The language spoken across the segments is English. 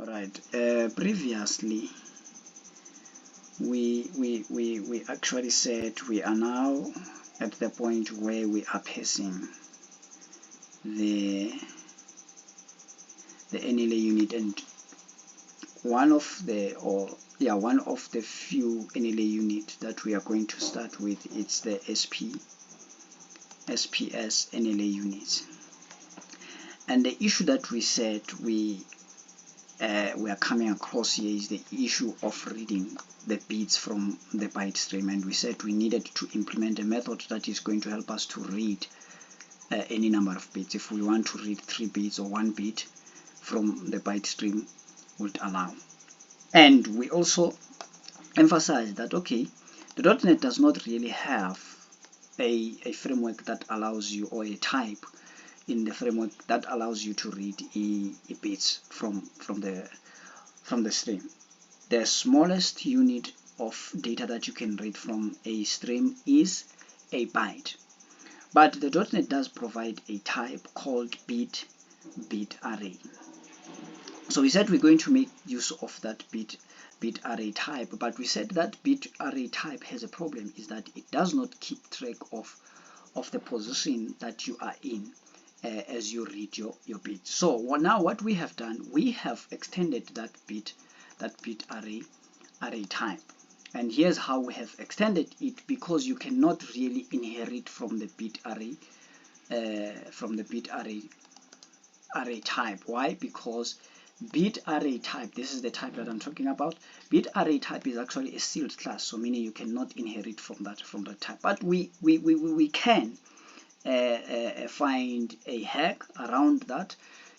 All right. Previously, we actually said we are now at the point where we are passing the NLA unit, and one of the few NLA unit that we are going to start with, it's the SPS NLA units. And the issue that we said we are coming across here is the issue of reading the bits from the byte stream, and we said we needed to implement a method that is going to help us to read any number of bits. If we want to read 3 bits or 1 bit from the byte stream, would allow. And we also emphasize that, okay, the .NET does not really have a framework that allows you, or a type in the framework that allows you to read bits from the stream. The smallest unit of data that you can read from a stream is a byte, but the .NET does provide a type called BitArray. So we said we're going to make use of that BitArray type, but we said that BitArray type has a problem, is that it does not keep track of the position that you are in as you read your bits. So now what we have done, we have extended that BitArray type, and here's how we have extended it, because you cannot really inherit from the BitArray array type. Why? Because BitArray type, this is the type that I'm talking about. BitArray type is actually a sealed class, so meaning you cannot inherit from that type. But we can find a hack around that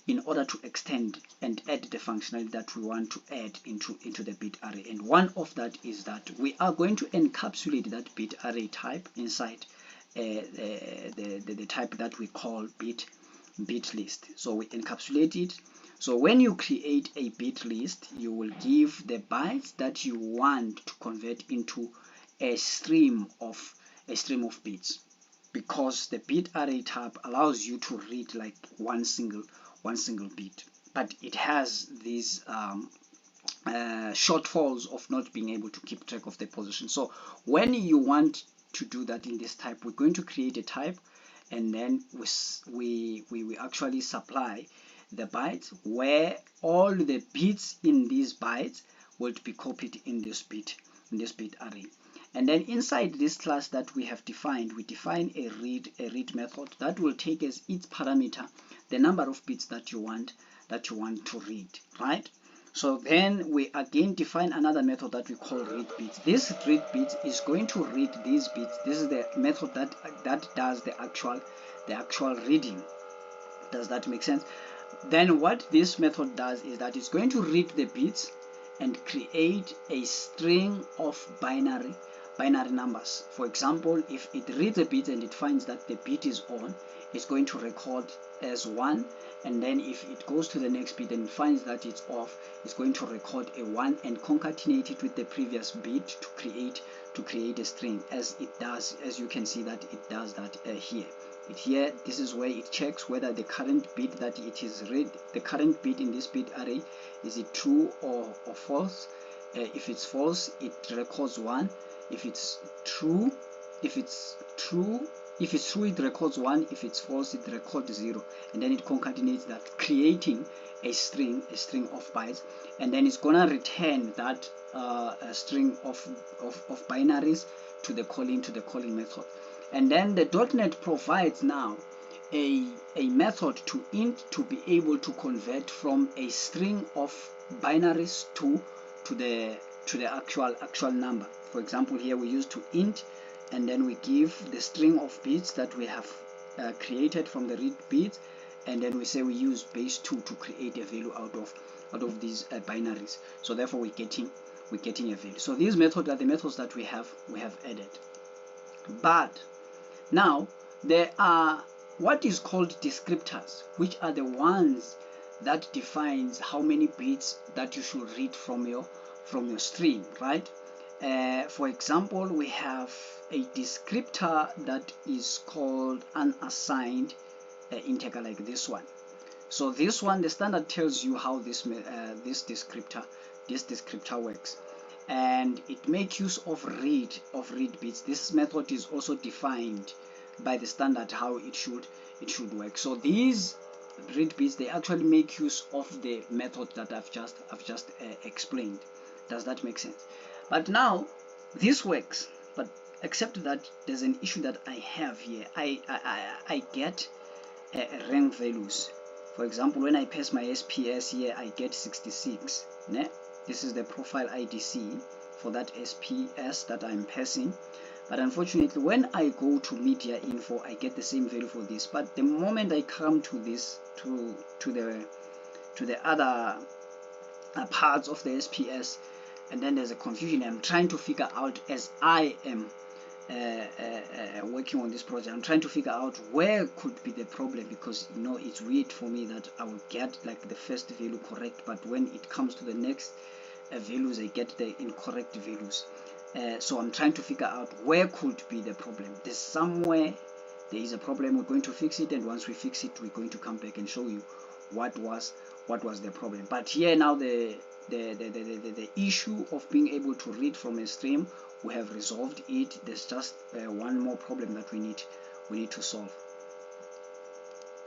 in order to extend and add the functionality that we want to add into the BitArray. And one of that is that we are going to encapsulate that BitArray type inside the type that we call BitList. So we encapsulate it. So when you create a BitList, you will give the bytes that you want to convert into a stream of bits, because the BitArray type allows you to read like one single bit, but it has these shortfalls of not being able to keep track of the position. So when you want to do that in this type, we're going to create a type, and then we actually supply the bytes where all the bits in these bytes will be copied in this BitArray. And then inside this class that we have defined, we define a read method that will take as its parameter the number of bits that you want to read, right? So then we again define another method that we call read bits. This read bits is going to read these bits. This is the method that does the actual reading. Does that make sense? Then what this method does is that it's going to read the bits and create a string of binary numbers. For example, if it reads a bit and it finds that the bit is on, it's going to record as 1, and then if it goes to the next bit and finds that it's off, it's going to record a 1 and concatenate it with the previous bit to create a string, as it does, as you can see that it does that here. Here, this is where it checks whether the current bit that it is read, the current bit in this BitArray, is it true or false. If it's false, it records 1. If it's true, it records 1. If it's false, it records 0, and then it concatenates that, creating a string of bytes, and then it's gonna return that a string of binaries to the calling method. And then the .NET provides now a method to int to be able to convert from a string of binaries to the actual number. For example, here we use to int, and then we give the string of bits that we have created from the read bits, and then we say we use base 2 to create a value out of these binaries. So therefore we're getting a value. So these methods are the methods that we have added. But now there are what is called descriptors, which are the ones that defines how many bits that you should read from your stream, right? For example, we have a descriptor that is called unassigned integer, like this one. So this one, the standard tells you how this descriptor works, and it makes use of read bits. This method is also defined by the standard how it should work. So these read bits, they actually make use of the method that I've just explained. Does that make sense? But now this works, but except that there's an issue that I have here. I get rank values. For example, when I paste my SPS here, I get 66. Ne? This is the profile IDC for that SPS that I'm passing. But unfortunately, when I go to media info, I get the same value for this. But the moment I come to this, to the other parts of the SPS, and then there's a confusion. I'm trying to figure out, as I am working on this project, I'm trying to figure out where could be the problem, because it's weird for me that I would get like the first value correct, but when it comes to the next values, I get the incorrect values. So I'm trying to figure out where could be the problem. There's somewhere there is a problem. We're going to fix it, and once we fix it, we're going to come back and show you what was the problem. But here now the issue of being able to read from a stream, we have resolved it. There's just one more problem that we need to solve.